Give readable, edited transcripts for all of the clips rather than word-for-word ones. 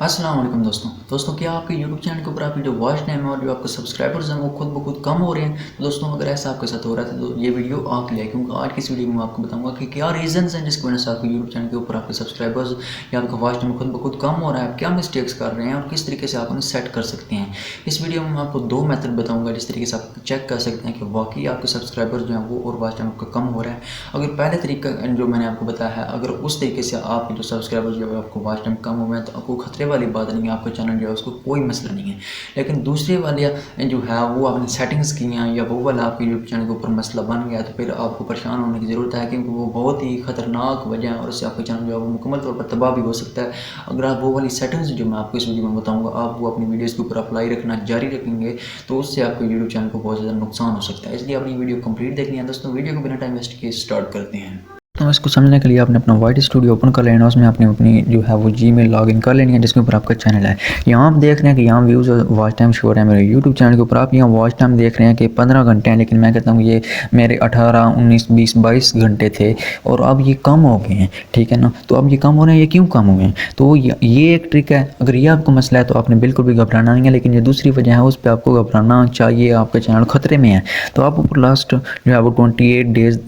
अस्सलाम वालेकुम दोस्तों क्या आपके यूट्यूब चैनल के ऊपर आपकी जो वॉच टाइम है और जो आपके सब्सक्राइबर्स हैं वो खुद ब खुद कम हो रहे हैं। तो दोस्तों अगर ऐसा आपके साथ हो रहा है तो ये वीडियो आपके लिए है, क्योंकि आज की इस वीडियो में मैं आपको बताऊंगा कि क्या रीजंस हैं जिसकी वजह से आपके यूट्यूब चैनल के ऊपर आपके सब्सक्राइबर्स या आपका वॉच टाइम खुद ब खुद कम हो रहा है, आप क्या मिस्टेक्स कर रहे हैं और किस तरीके से आप उन्हें सेट कर सकते हैं। इस वीडियो में मैं आपको 2 मेथड बताऊँगा जिस तरीके से आप चेक कर सकते हैं कि वाकई आपके सब्सक्राइबर्स जो हैं वो और वॉच टाइम आपका कम हो रहा है। अगर पहले तरीका जो मैंने आपको बताया है, अगर उस तरीके से आपके जो सब्सक्राइबर्स जो है आपको वॉच टाइम कम हुए हैं तो आपको खतरे वाली बात नहीं है, आपका चैनल जो है उसको कोई मसला नहीं है। लेकिन दूसरे वाले जो है वो आपने सेटिंग्स की हैं या वो वाला आपके यूट्यूब चैनल के ऊपर मसला बन गया तो फिर आपको परेशान होने की ज़रूरत है, क्योंकि वो बहुत ही ख़तरनाक वजह है और उससे आपका चैनल जो है वो मुकम्मल तौर पर तबाह भी हो सकता है। अगर आप वो वाली सेटिंग्स जो मैं आपको इस वीडियो में बताऊँगा आप वो अपनी वीडियोज़ के ऊपर अप्लाई रखना जारी रखेंगे तो उससे आपके यूट्यूब चैनल को बहुत ज़्यादा नुकसान हो सकता है। इसलिए अपनी वीडियो कंप्लीट देखनी है। दोस्तों वीडियो को बिना टाइम वेस्ट किए स्टार्ट करते हैं। तो इसको समझने के लिए आपने अपना वाइट स्टूडियो ओपन कर लेना, उसमें आपने अपनी जो है वो जीमेल लॉगिन कर लेनी है जिसके ऊपर आपका चैनल है। यहाँ आप देख रहे हैं कि यहाँ व्यूज़ और वॉच टाइम शो हो रहा है मेरे यूट्यूब चैनल के ऊपर। आप यहाँ वॉच टाइम देख रहे हैं कि 15 घंटे हैं, लेकिन मैं कहता हूँ ये मेरे 18, 19, 20, 22 घंटे थे और अब ये कम हो गए हैं, ठीक है ना। तो अब ये कम हो रहे हैं, ये क्यों कम हुए हैं? तो ये एक ट्रिक है। अगर ये आपको मसला है तो आपने बिल्कुल भी घबराना नहीं है, लेकिन ये दूसरी वजह है उस पर आपको घबराना चाहिए। आपका चैनल ख़तरे में है तो आप ऊपर लास्ट जो है वो 28 डेज़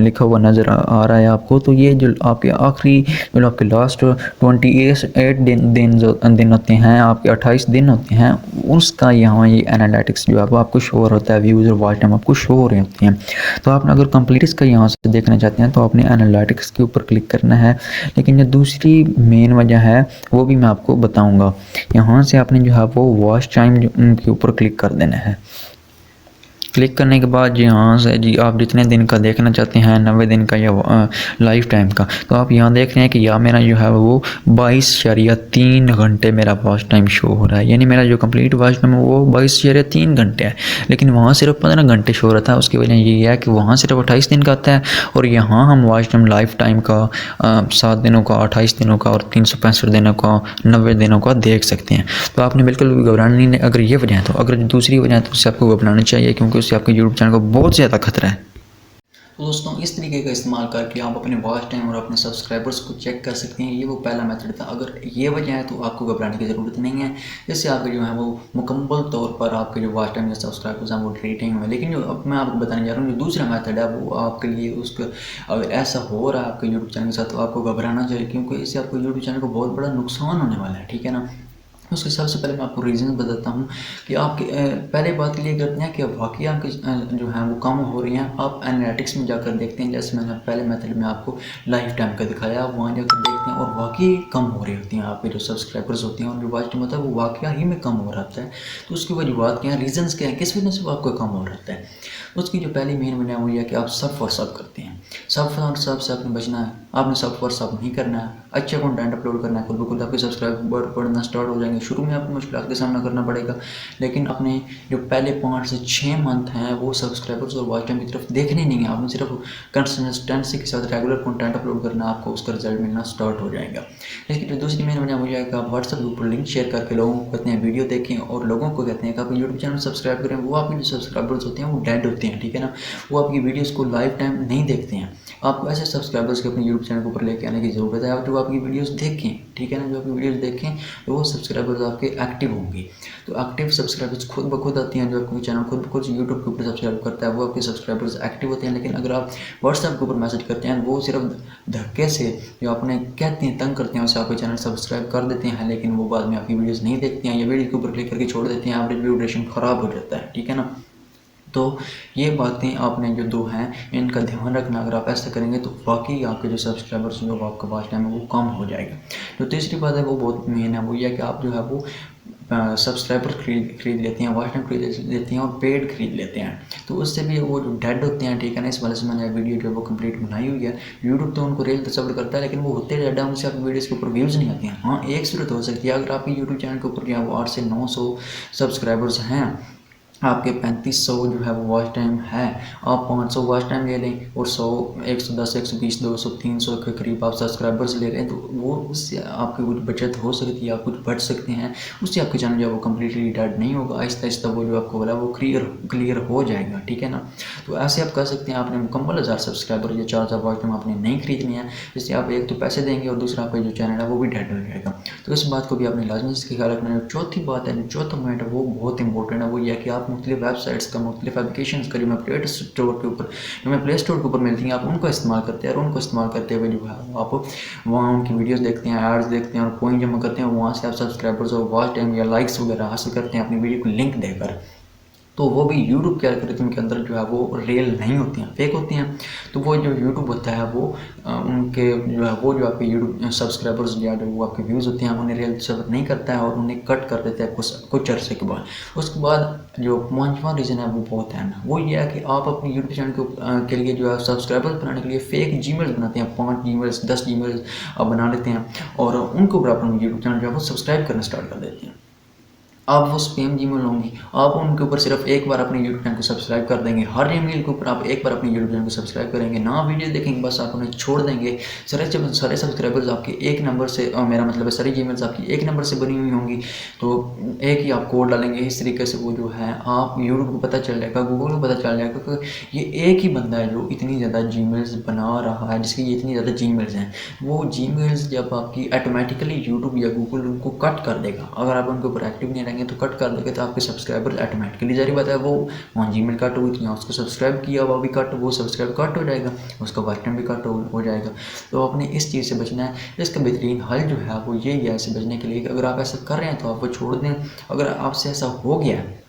लिखा हुआ नज़र आ रहा है आपको। तो ये जो आपके आखिरी जो आपके लास्ट 28 दिन होते हैं, आपके 28 दिन होते हैं, उसका यहाँ ये एनालिटिक्स जो है वो आपको शो होता है, व्यूज़ और वॉच टाइम आपको शो हो रहे होते हैं। तो आपने अगर कंप्लीट इसका यहाँ से देखना चाहते हैं तो आपने एनालिटिक्स के ऊपर क्लिक करना है। लेकिन जो दूसरी मेन वजह है वो भी मैं आपको बताऊँगा। यहाँ से आपने जो है वो वॉच टाइम के ऊपर क्लिक कर देना है। क्लिक करने के बाद यहाँ से जी आप जितने दिन का देखना चाहते हैं, 90 दिन का या लाइफ टाइम का, तो आप यहाँ देख रहे हैं कि यहाँ मेरा जो है वो 22.3 घंटे मेरा वॉच टाइम शो हो रहा है। यानी मेरा जो कंप्लीट वॉच टाइम है वो 22.3 घंटे है, लेकिन वहाँ सिर्फ 15 घंटे शो हो रहा था। उसकी वजह ये है कि वहाँ सिर्फ 28 दिन का आता है और यहाँ हम वॉच टाइम लाइफ टाइम का 7 दिनों का, 28 दिनों का और 365 दिनों का, 90 दिनों का देख सकते हैं। तो आपने बिल्कुल भी घबराना नहीं है अगर ये वजह है। तो अगर दूसरी वजह है तो उससे आपको घबराना चाहिए, क्योंकि उससे आपके यूट्यूब चैनल को बहुत ज़्यादा खतरा है। तो दोस्तों इस तरीके का इस्तेमाल करके आप अपने वॉच टाइम और अपने सब्सक्राइबर्स को चेक कर सकते हैं। ये वो पहला मेथड था। अगर ये वजह है तो आपको घबराने की ज़रूरत नहीं है। इससे आपके जो है वो मुकम्मल तौर पर आपके जो वॉच टाइम या सब्सक्राइबर्स हैं वो रेटिंग में। लेकिन जो अब मैं आपको बताने जा रहा हूँ जो दूसरा मेथड है वो आपके लिए उसका अगर ऐसा हो रहा है आपके यूट्यूब चैनल के साथ तो आपको घबराना चाहिए, क्योंकि इससे आपको यूट्यूब चैनल को बहुत बड़ा नुकसान होने वाला है, ठीक है ना। उसके सबसे पहले मैं आपको रीज़न बताता हूँ कि आपके पहले बात क्लियर करते हैं कि वाकई आपके जो है वो कम हो रही हैं। आप एनालिटिक्स में जाकर देखते हैं, जैसे मैंने पहले मेथड में आपको लाइफ टाइम का दिखाया, आप वहाँ जाकर देखते हैं और वाकई कम हो रही होती हैं आपके जो सब्सक्राइबर्स होते हैं और जो वॉच टाइम होता है वो वाकई ही में कम हो रहा है। तो उसकी वजूहत क्या है, रीजंस क्या है, किस वजह से वो आपका कम हो रहा है। उसकी जो पहली मेन वजह वो है कि आप सब और सब करते हैं। सब और सब से आपने बचना है। आपने सब और सब नहीं करना है, अच्छा कंटेंट अपलोड करना है। खुद ब खुद आपके सब्सक्राइबर बढ़ना स्टार्ट हो जाएंगे। शुरू में आपको मुश्किल का सामना करना पड़ेगा, लेकिन अपने जो पहले 5 से 6 मंथ हैं वो सब्सक्राइबर्स और वॉच टाइम की तरफ देखने नहीं है। आपने सिर्फ कंसिस्टेंसी के साथ रेगुलर कंटेंट अपलोड करना, आपको उसका रिजल्ट मिलना स्टार्ट हो जाएगा। इसकी जो दूसरी मेन वजह हो जाएगा, आप व्हाट्सएप के ऊपर लिंक शेयर करके लोगों को कहते हैं वीडियो देखें और लोगों को कहते हैं कि आप यूट्यूब चैनल सब्सक्राइब करें। वो आपके जो सब्सक्राइबर्स होते हैं वो डेड होते हैं, ठीक है ना। वो आपकी वीडियोज़ को लाइफ टाइम नहीं देखते हैं। आपको ऐसे सब्सक्राइबर्स के अपने यूट्यूब चैनल के ऊपर लेके आने की ज़रूरत है जो आपकी वीडियोस देखें, ठीक है ना। जो आपकी वीडियोस देखें तो वो सब्सक्राइबर्स आपके एक्टिव होंगे। तो एक्टिव सब्सक्राइबर्स खुद ब खुद आती हैं। जो आपको चैनल खुद ब खुद यूट्यूब के ऊपर सब्सक्राइब करता है वो आपके सब्सक्राइबर्स एक्टिव होते हैं। लेकिन अगर आप व्हाट्सएप के ऊपर मैसेज करते हैं वो सिर्फ धक्के से जो अपने कहते हैं तंग करते हैं उससे आपके चैनल सब्सक्राइब कर देते हैं, लेकिन वो बाद में आपकी वीडियोज़ नहीं देखते हैं या वीडियो के ऊपर क्लिक करके छोड़ देते हैं। एवरेज व्यू ड्यूरेशन ख़राब हो जाता है, ठीक है ना। तो ये बातें आपने जो 2 हैं इनका ध्यान रखना। अगर आप ऐसा करेंगे तो वाकई आपके जो सब्सक्राइबर्स जो आपका वॉच टाइम है वो कम हो जाएगा। जो तीसरी बात है वो बहुत मेन है, वो ये है कि आप जो है वो सब्सक्राइबर खरीद लेते हैं, वॉच टाइम खरीद लेते हैं और पेड खरीद लेते हैं। तो उससे भी वो जो डेड होते हैं, ठीक है ना। इस वजह से मैंने वीडियो जो है वो कंप्लीट बनाई हुई है। यूट्यूब तो उनको रेल तस्वर करता है, लेकिन वो होते डेड है, उनसे आपकी वीडियोज़ के ऊपर व्यूज़ नहीं आते हैं। हाँ, एक सूरत हो सकती है, अगर आपकी यूट्यूब चैनल के ऊपर जो है वो 8 से 900 सब्सक्राइबर्स हैं आपके 3500 जो है वो वॉच टाइम है, आप 500 वॉच टाइम ले लें और 100 110 120 200 300 के करीब आप सब्सक्राइबर्स ले रहे हैं, तो वो उससे आपकी कुछ बचत हो सकती है, आप कुछ बढ़ सकते हैं, उससे आपके चैनल जो है वो कम्प्लीटली डेड नहीं होगा, आहिस्ता आहिस्ता वो जो आपको बोला वो क्लियर हो जाएगा, ठीक है ना। तो ऐसे आप कर सकते हैं। आपने मुकम्मल 1000 सब्सक्राइबर या 4000 वॉच टाइम आपने नहीं खरीदनी है, जिससे आप एक तो पैसे देंगे और दूसरा आपका जो चैनल है वो भी डेड हो जाएगा। तो इस बात को भी आपने लाजमी इसके ख्याल रखना है। चौथी बात है, जो चौथा पॉइंट है वो बहुत इंपॉर्टेंट है, वो ये है कि आप मुख्तलिफ वेबसाइट्स का, मुख्तलिफ एप्लीकेशन का जो मैं प्ले स्टोर के ऊपर मिलती हैं, आप उनको इस्तेमाल करते हैं और उनको इस्तेमाल करते हुए जो है आप वहाँ उनकी वीडियोस देखते हैं, एड्स देखते हैं और पॉइंट जमा करते हैं, वहाँ से आप सब्सक्राइबर्स और वॉच टाइम या लाइक्स वगैरह हासिल करते हैं अपनी वीडियो को लिंक देकर। तो वो भी यूट्यूब के एल्गोरिथम के अंदर जो है वो रियल नहीं होती हैं, फेक होती हैं। तो वो जो यूट्यूब होता है वो उनके जो है वो जो आपके यूट्यूब सब्सक्राइबर्स या जो वो आपके व्यूज़ होते हैं उन्हें रियल सर्व नहीं करता है और उन्हें कट कर देता है कुछ अरसे के बाद। उसके बाद जो पांचवा रीज़न है वो बहुत अहम है, वो ये है कि आप अपने यूट्यूब चैनल के लिए जो है सब्सक्राइबर्स बनाने के लिए फेक जीमेल्स बनाते हैं, 5 जीमेल्स 10 जीमेल्स आप बना लेते हैं और उनके ऊपर अपना यूट्यूब चैनल जो है वो सब्सक्राइब करना स्टार्ट कर देते हैं। आप वो स्पैम जीमेल होंगी, आप उनके ऊपर सिर्फ एक बार अपने यूट्यूब चैनल को सब्सक्राइब कर देंगे, हर ईमेल के ऊपर आप एक बार अपने यूट्यूब चैनल को सब्सक्राइब करेंगे, ना वीडियो देखेंगे, बस आप उन्हें छोड़ देंगे। सारे सब्सक्राइबर्स आपके एक नंबर से मेरा मतलब है सारी जीमेल्स आपकी एक नंबर से बनी हुई होंगी, तो एक ही आप कोड डालेंगे। इस तरीके से वो जो है आप यूट्यूब को पता चल जाएगा, गूगल को पता चल जाएगा कि ये एक ही बंदा है जो इतनी ज़्यादा जीमेल्स बना रहा है, जिसकी ये इतनी ज़्यादा जीमेल्स हैं। वो जीमेल्स जब आपकी ऑटोमेटिकली यूट्यूब या गूगल उनको कट कर देगा, अगर आप उनके ऊपर एक्टिव नहीं रहेंगे तो कट कर देगा, तो आपके सब्सक्राइबर ऑटोमेटिकली जारी बात है वो वहाँ जीमेल कट हुई थी, उसको सब्सक्राइब किया वो भी कट, वो सब्सक्राइब कट हो जाएगा, उसका वॉच टाइम भी कट हो जाएगा। तो आपने इस चीज़ से बचना है। इसका बेहतरीन हल जो है वो यही है ऐसे बचने के लिए, अगर आप ऐसा कर रहे हैं तो आप वो छोड़ दें। अगर आपसे ऐसा हो गया है,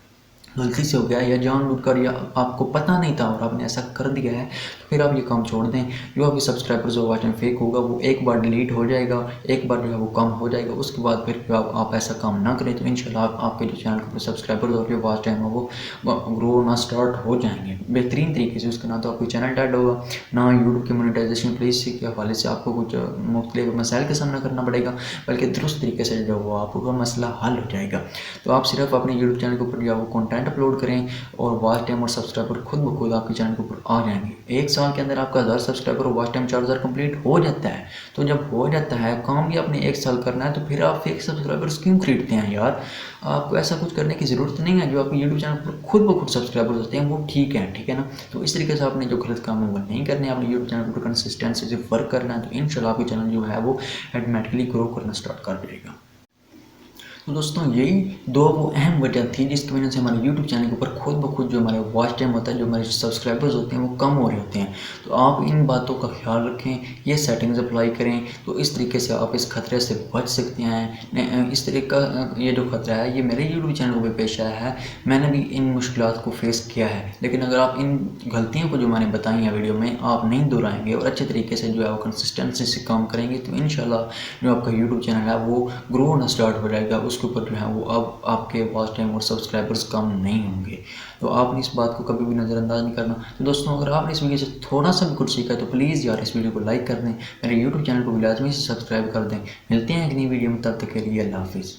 गलती से हो गया या जानबूझकर या आपको पता नहीं था और आपने ऐसा कर दिया है, तो फिर आप ये काम छोड़ दें। जो आपके सब्सक्राइबर्स और वॉच टाइम फेक होगा वो एक बार डिलीट हो जाएगा, एक बार जो है वो कम हो जाएगा, उसके बाद फिर आप ऐसा काम ना करें तो इंशाल्लाह आपके जो चैनल के सब्सक्राइबर्स और जो वॉच टाइम है वो ग्रो होना स्टार्ट हो जाएंगे बेहतरीन तरीके से। उसके ना तो आपको चैनल डेड होगा, ना यूट्यूब की मोनेटाइजेशन पॉलिसी के हवाले से आपको कुछ मुख्तलिफ मसाइल का सामना करना पड़ेगा, बल्कि दुरुस्त तरीके से जो वो आपका मसला हल हो जाएगा। तो आप सिर्फ अपने यूट्यूब चैनल के ऊपर जो वो कंटेंट अपलोड करें और वॉच टाइम और सब्सक्राइबर खुद ब खुद आपके चैनल के ऊपर आ जाएंगे। एक साल के अंदर आपका 1000 सब्सक्राइबर और वॉच टाइम 4000 कंप्लीट हो जाता है। तो जब हो जाता है, काम भी आपने एक साल करना है, तो फिर आप फेक सब्सक्राइबर्स क्यों खरीदते हैं यार? आपको ऐसा कुछ करने की ज़रूरत नहीं है। जो आपके यूट्यूब चैनल पर खुद ब खुद सब्सक्राइबर्स होते हैं वो ठीक है ना। तो इस तरीके से आपने जो गलत काम है वो नहीं करने, आपने यूट्यूब चैनल पर कंसिस्टेंसी से वर्क करना है, तो इंशाल्लाह आपके चैनल जो है वो ऑटोमेटिकली ग्रो करना स्टार्ट कर देगा। तो दोस्तों यही दो वो अहम वजह थी जिसकी वजह से हमारे YouTube चैनल के ऊपर खुद ब खुद जो हमारे वॉच टाइम होता है, जो हमारे सब्सक्राइबर्स होते हैं वो कम हो रहे होते हैं। तो आप इन बातों का ख्याल रखें, ये सेटिंग्स अप्लाई करें, तो इस तरीके से आप इस खतरे से बच सकते हैं। इस तरीके का ये जो खतरा है ये मेरे YouTube चैनल को भी पेश आया है, मैंने भी इन मुश्किलात को फेस किया है। लेकिन अगर आप इन गलतियों को जो मैंने बताई है वीडियो में आप नहीं दोहराएंगे और अच्छे तरीके से जो है वो कंसिस्टेंसी से काम करेंगे, तो इंशाल्लाह जो आपका यूट्यूब चैनल है वो ग्रो होना स्टार्ट हो जाएगा। उसके ऊपर जो है वो अब आपके वॉच टाइम और सब्सक्राइबर्स कम नहीं होंगे। तो आपने इस बात को कभी भी नज़रअंदाज नहीं करना। तो दोस्तों अगर आपने इस वीडियो से थोड़ा सा भी कुछ सीखा तो प्लीज़ यार इस वीडियो को लाइक कर दें, मेरे यूट्यूब चैनल को भी लाजमी से सब्सक्राइब कर दें। मिलते हैं एक नई वीडियो में, तब तक के लिए अल्लाह हाफिज़।